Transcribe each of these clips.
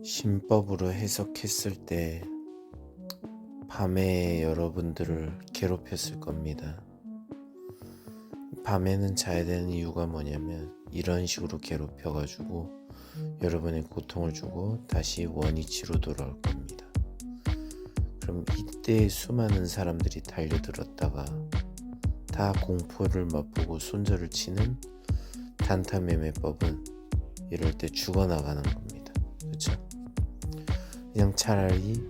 신법으로 해석했을 때 밤에 여러분들을 괴롭혔을 겁니다. 밤에는 자야 되는 이유가 뭐냐면 이런 식으로 괴롭혀가지고 여러분의 고통을 주고 다시 원위치로 돌아올 겁니다. 그럼 이때 수많은 사람들이 달려들었다가 다 공포를 맛보고 손절을 치는 단타매매법은 이럴 때 죽어나가는 겁니다. 그렇죠? 그냥 차라리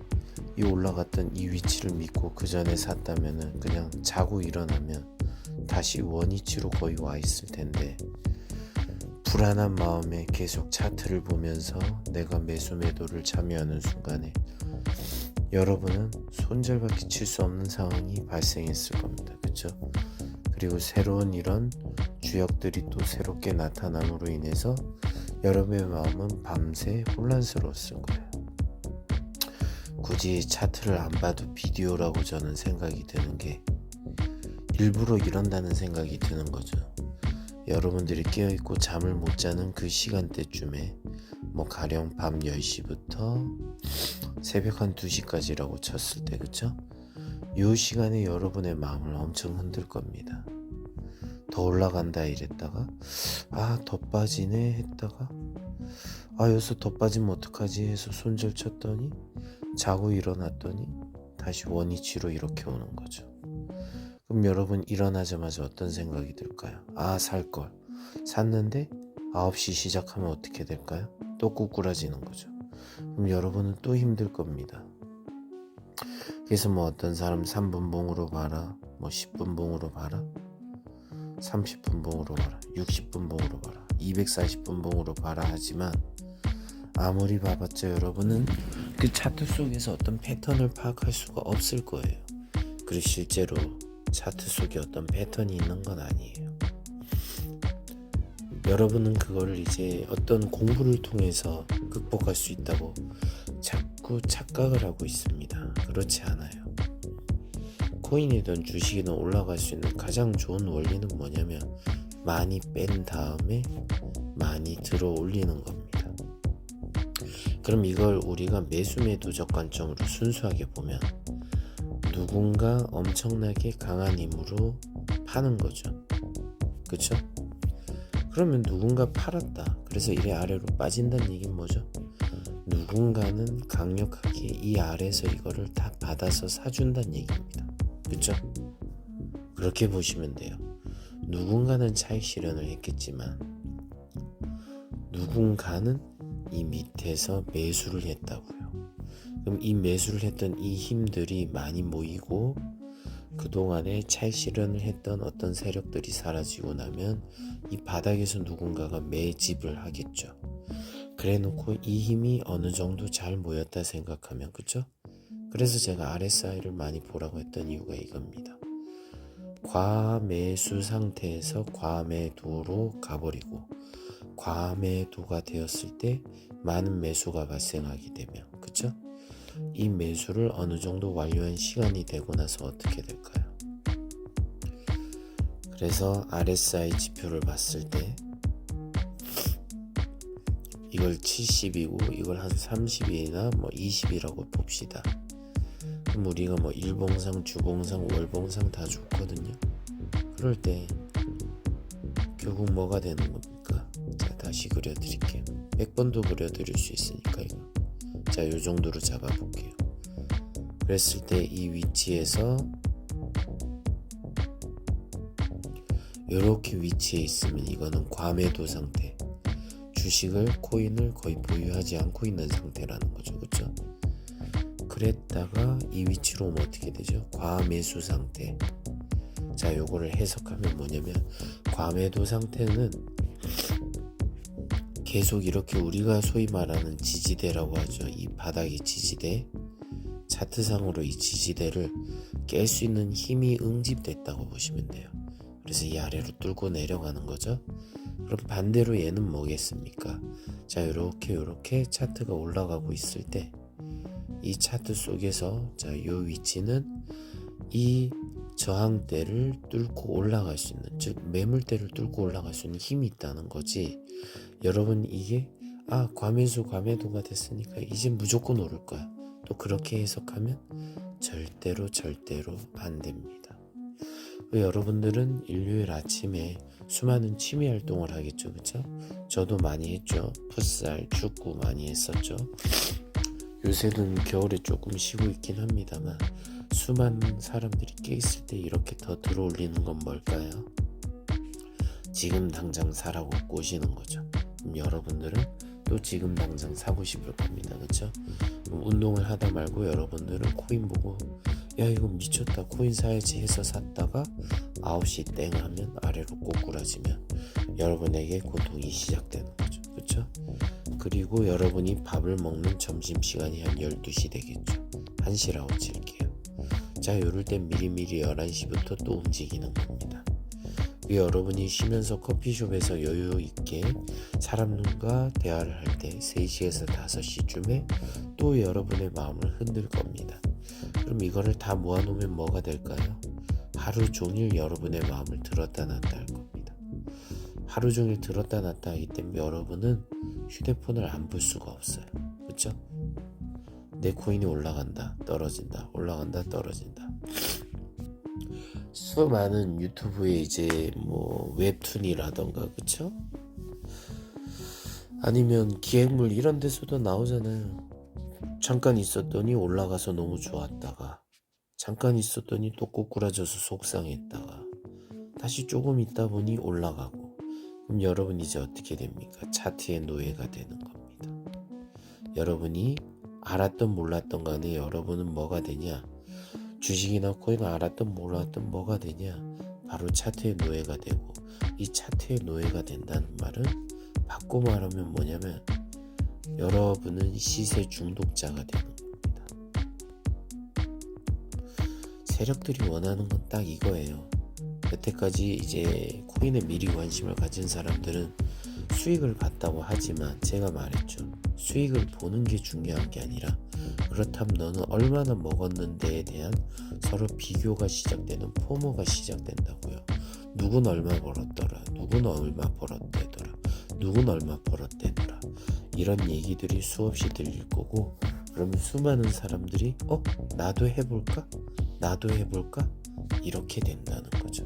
이 올라갔던 이 위치를 믿고 그 전에 샀다면은 그냥 자고 일어나면 다시 원위치로 거의 와 있을 텐데, 불안한 마음에 계속 차트를 보면서 내가 매수 매도를 참여하는 순간에 여러분은 손절밖에 칠 수 없는 상황이 발생했을 겁니다. 그렇죠? 그리고 새로운 이런 주역들이 또 새롭게 나타남으로 인해서 여러분의 마음은 밤새 혼란스러웠을 거예요. 굳이 차트를 안 봐도 비디오라고 저는 생각이 드는 게 일부러 이런다는 생각이 드는 거죠. 여러분들이 깨어있고 잠을 못 자는 그 시간대쯤에 가령 밤 10시부터 새벽 한 2시까지라고 쳤을 때, 그쵸? 이 시간에 여러분의 마음을 엄청 흔들 겁니다. 더 올라간다 이랬다가 더 빠지네 했다가 여기서 더 빠지면 어떡하지 해서 손절 쳤더니 자고 일어났더니 다시 원위치로 이렇게 오는 거죠. 그럼 여러분 일어나자마자 어떤 생각이 들까요? 살걸. 샀는데 9시 시작하면 어떻게 될까요? 또 꾸꾸라지는 거죠. 그럼 여러분은 또 힘들 겁니다. 그래서 어떤 사람 3분 봉으로 봐라, 10분 봉으로 봐라, 30분 봉으로 봐라, 60분 봉으로 봐라, 240분 봉으로 봐라 하지만 아무리 봐봤자 여러분은 그 차트 속에서 어떤 패턴을 파악할 수가 없을 거예요. 그리고 실제로 차트 속에 어떤 패턴이 있는 건 아니에요. 여러분은 그거를 이제 어떤 공부를 통해서 극복할 수 있다고 자꾸 착각을 하고 있습니다. 그렇지 않아요. 코인이든 주식이든 올라갈 수 있는 가장 좋은 원리는 뭐냐면 많이 뺀 다음에 많이 들어 올리는 겁니다. 그럼 이걸 우리가 매수 매도적 관점으로 순수하게 보면 누군가 엄청나게 강한 힘으로 파는 거죠. 그쵸? 그러면 누군가 팔았다. 그래서 이래 아래로 빠진다는 얘기는 뭐죠? 누군가는 강력하게 이 아래에서 이거를 다 받아서 사준다는 얘기입니다. 그쵸? 그렇게 보시면 돼요. 누군가는 차익 실현을 했겠지만 누군가는 이 밑에서 매수를 했다고요. 그럼 이 매수를 했던 이 힘들이 많이 모이고 그동안에 차익 실현을 했던 어떤 세력들이 사라지고 나면 이 바닥에서 누군가가 매집을 하겠죠. 그래 놓고 이 힘이 어느 정도 잘 모였다 생각하면, 그쵸? 그래서 제가 RSI를 많이 보라고 했던 이유가 이겁니다. 과매수 상태에서 과매도로 가버리고 과매도가 되었을 때 많은 매수가 발생하게 되면, 그쵸? 이 매수를 어느 정도 완료한 시간이 되고 나서 어떻게 될까요? 그래서 RSI 지표를 봤을 때 이걸 70이고 이걸 한 30이나 20이라고 봅시다. 그럼 우리가 일봉상, 주봉상, 월봉상 다 좋거든요. 그럴 때 결국 뭐가 되는 겁니까? 자, 다시 그려드릴게요. 100번도 그려드릴 수 있으니까 이거. 자, 요 정도로 잡아볼게요. 그랬을 때 이 위치에서 이렇게 위치에 있으면 이거는 과매도 상태. 주식을, 코인을 거의 보유하지 않고 있는 상태라는 거죠. 그쵸? 그랬다가 이 위치로 오면 어떻게 되죠? 과매수 상태. 자, 요거를 해석하면 뭐냐면 과매도 상태는 계속 이렇게 우리가 소위 말하는 지지대라고 하죠. 이 바닥이 지지대. 차트상으로 이 지지대를 깰 수 있는 힘이 응집됐다고 보시면 돼요. 그래서 이 아래로 뚫고 내려가는 거죠. 그럼 반대로 얘는 뭐겠습니까? 자, 요렇게 차트가 올라가고 있을 때 이 차트 속에서 자, 요 위치는 이 저항대를 뚫고 올라갈 수 있는, 즉 매물대를 뚫고 올라갈 수 있는 힘이 있다는 거지. 여러분 이게 과매수 과매도가 됐으니까 이제 무조건 오를 거야. 또 그렇게 해석하면 절대로 안 됩니다. 여러분들은 일요일 아침에 수많은 취미 활동을 하겠죠, 그쵸? 저도 많이 했죠. 풋살, 축구 많이 했었죠. 요새는 겨울에 조금 쉬고 있긴 합니다만 수많은 사람들이 깨있을 때 이렇게 더 들어올리는 건 뭘까요? 지금 당장 사라고 꼬시는 거죠. 그럼 여러분들은 또 지금 당장 사고 싶을 겁니다, 그쵸? 운동을 하다 말고 여러분들은 코인 보고 야 이거 미쳤다 코인 사야지 해서 샀다가 9시 땡 하면 아래로 꼬꾸라지면 여러분에게 고통이 시작되는 거죠, 그쵸? 그리고 여러분이 밥을 먹는 점심시간이 한 12시 되겠죠. 1시라고 칠게요. 자, 요럴 땐 미리미리 11시부터 또 움직이는 겁니다. 여러분이 쉬면서 커피숍에서 여유있게 사람과 대화를 할 때 3시에서 5시쯤에 또 여러분의 마음을 흔들 겁니다. 그럼 이거를 다 모아놓으면 뭐가 될까요? 하루 종일 여러분의 마음을 들었다 놨다 할 겁니다. 하루 종일 들었다 놨다 하기 때문에 여러분은 휴대폰을 안 볼 수가 없어요. 그쵸? 내 코인이 올라간다 떨어진다 올라간다 떨어진다. 수많은 유튜브에 이제 뭐 웹툰이라던가 그쵸? 아니면 기획물 이런 데서도 나오잖아요. 잠깐 있었더니 올라가서 너무 좋았다가 잠깐 있었더니 또 꼬꾸라져서 속상했다가 다시 조금 있다 보니 올라가고 그럼 여러분 이제 어떻게 됩니까? 차트의 노예가 되는 겁니다. 여러분이 알았던 몰랐던 간에 여러분은 뭐가 되냐? 주식이나 코인 알았던 몰랐던 뭐가 되냐? 바로 차트의 노예가 되고 이 차트의 노예가 된다는 말은 바꿔 말하면 뭐냐면 여러분은 시세 중독자가 되는 겁니다. 세력들이 원하는 건 딱 이거예요. 여태까지 이제 코인에 미리 관심을 가진 사람들은 수익을 봤다고 하지만 제가 말했죠. 수익을 보는 게 중요한 게 아니라 그렇다면 너는 얼마나 먹었는데에 대한 서로 비교가 시작되는 포모가 시작된다고요. 누군 얼마 벌었더라. 누군 얼마 벌었대더라. 누군 얼마 벌었대더라. 이런 얘기들이 수없이 들릴 거고 그러면 수많은 사람들이 나도 해볼까? 나도 해볼까? 이렇게 된다는 거죠.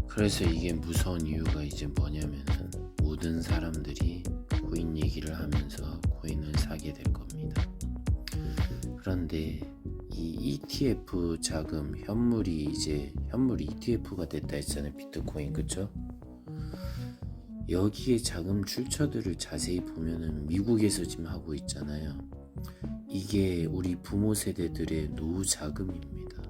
그래서 이게 무서운 이유가 이제 뭐냐면은 모든 사람들이 코인 얘기를 하면서 코인을 사게 될 겁니다. 그런데 이 ETF 자금 현물이 이제 현물 ETF가 됐다 했잖아요. 비트코인 그쵸? 여기에 자금 출처들을 자세히 보면은 미국에서 지금 하고 있잖아요. 이게 우리 부모 세대들의 노후 자금입니다.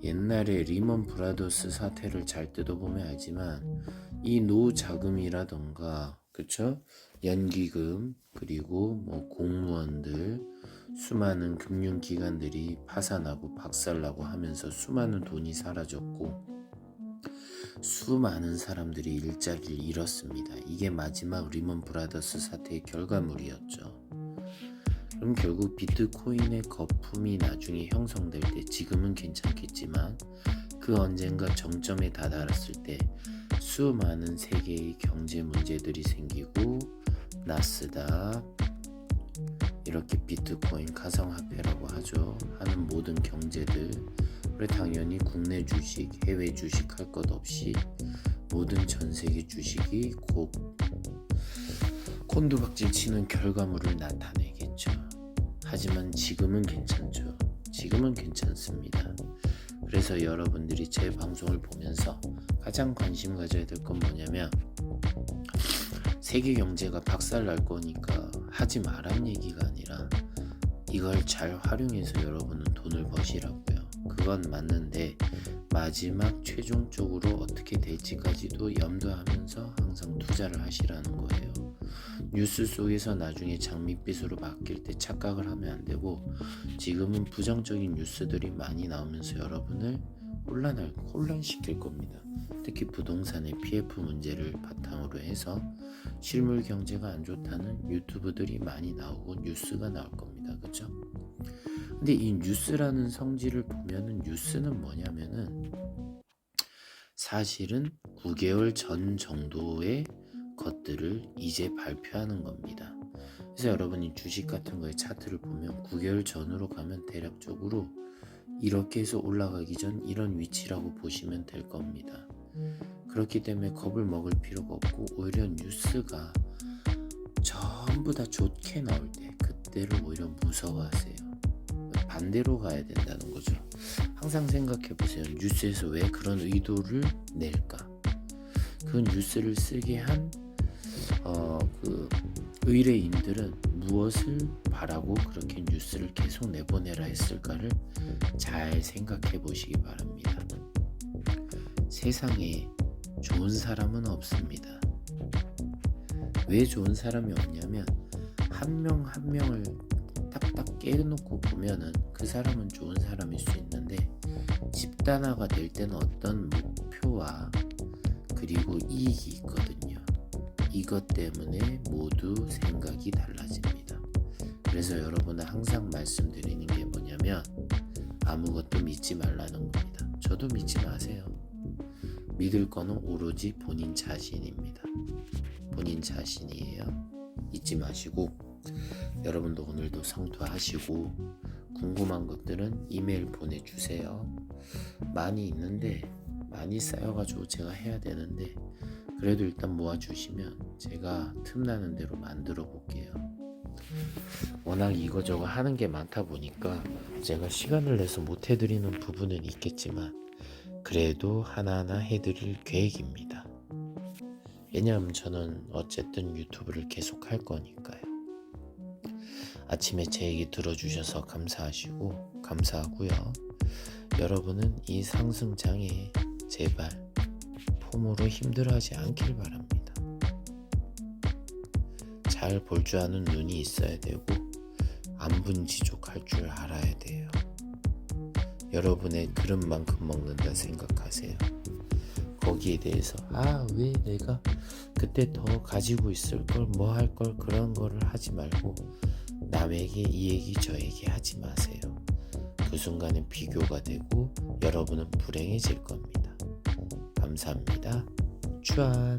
옛날에 리먼 브라더스 사태를 잘 뜯어보면 알지만 이 노후 자금이라던가 그쵸? 연기금 그리고 뭐 공무원들 수많은 금융기관들이 파산하고 박살나고 하면서 수많은 돈이 사라졌고 수많은 사람들이 일자리를 잃었습니다. 이게 마지막 리먼 브라더스 사태의 결과물이었죠. 그럼 결국 비트코인의 거품이 나중에 형성될 때 지금은 괜찮겠지만 그 언젠가 정점에 다다랐을 때 수많은 세계의 경제 문제들이 생기고 나스닥 이렇게 비트코인 가상화폐라고 하죠. 하는 모든 경제들 그래 당연히 국내 주식, 해외 주식 할 것 없이 모든 전세계 주식이 곧 곤두박질 치는 결과물을 나타내겠죠. 하지만 지금은 괜찮죠. 지금은 괜찮습니다. 그래서 여러분들이 제 방송을 보면서 가장 관심 가져야 될 건 뭐냐면 세계 경제가 박살날 거니까 하지 말란 얘기가 아니라 이걸 잘 활용해서 여러분은 돈을 버시라고요. 그건 맞는데 마지막 최종적으로 어떻게 될지까지도 염두하면서 항상 투자를 하시라는 거예요. 뉴스 속에서 나중에 장밋빛으로 바뀔 때 착각을 하면 안 되고 지금은 부정적인 뉴스들이 많이 나오면서 여러분을 혼란시킬 겁니다. 특히 부동산의 PF 문제를 바탕으로 해서 실물 경제가 안 좋다는 유튜브들이 많이 나오고 뉴스가 나올 겁니다. 그쵸? 근데 이 뉴스라는 성질을 보면은 뉴스는 뭐냐면은 사실은 9개월 전 정도의 것들을 이제 발표하는 겁니다. 그래서 여러분이 주식 같은 거에 차트를 보면 9개월 전으로 가면 대략적으로 이렇게 해서 올라가기 전 이런 위치라고 보시면 될 겁니다. 그렇기 때문에 겁을 먹을 필요가 없고, 오히려 뉴스가 전부 다 좋게 나올 때 그때를 오히려 무서워하세요. 반대로 가야 된다는 거죠. 항상 생각해 보세요. 뉴스에서 왜 그런 의도를 낼까? 그 뉴스를 쓰게 한 그 의뢰인들은 무엇을 바라고 그렇게 뉴스를 계속 내보내라 했을까를 잘 생각해 보시기 바랍니다. 세상에 좋은 사람은 없습니다. 왜 좋은 사람이 없냐면 한 명 한 명을 딱딱 깨놓고 보면은 그 사람은 좋은 사람일 수 있는데, 집단화가 될 때는 어떤 목표와 그리고 이익이 있거든요. 이것 때문에 모두 생각이 달라집니다. 그래서 여러분은 항상 말씀드리는 게 뭐냐면 아무것도 믿지 말라는 겁니다. 저도 믿지 마세요. 믿을 거는 오로지 본인 자신입니다. 본인 자신이에요. 잊지 마시고, 여러분도 오늘도 성투하시고 궁금한 것들은 이메일 보내주세요. 많이 있는데 많이 쌓여가지고 제가 해야 되는데, 그래도 일단 모아주시면 제가 틈나는 대로 만들어 볼게요. 워낙 이거저거 하는 게 많다 보니까 제가 시간을 내서 못 해드리는 부분은 있겠지만 그래도 하나하나 해드릴 계획입니다. 왜냐하면 저는 어쨌든 유튜브를 계속 할 거니까요. 아침에 제 얘기 들어주셔서 감사하고요. 여러분은 이 상승장에 제발 폼으로 힘들어하지 않길 바랍니다. 잘 볼 줄 아는 눈이 있어야 되고 안분지족할 줄 알아야 돼요. 여러분의 그릇만큼 먹는다 생각하세요. 거기에 대해서 왜 내가 그때 더 가지고 있을 걸, 뭐 할 걸, 그런 거를 하지 말고 남에게 이 얘기 저 얘기 하지 마세요. 그 순간에 비교가 되고 여러분은 불행해질 겁니다. 감사합니다. 추안.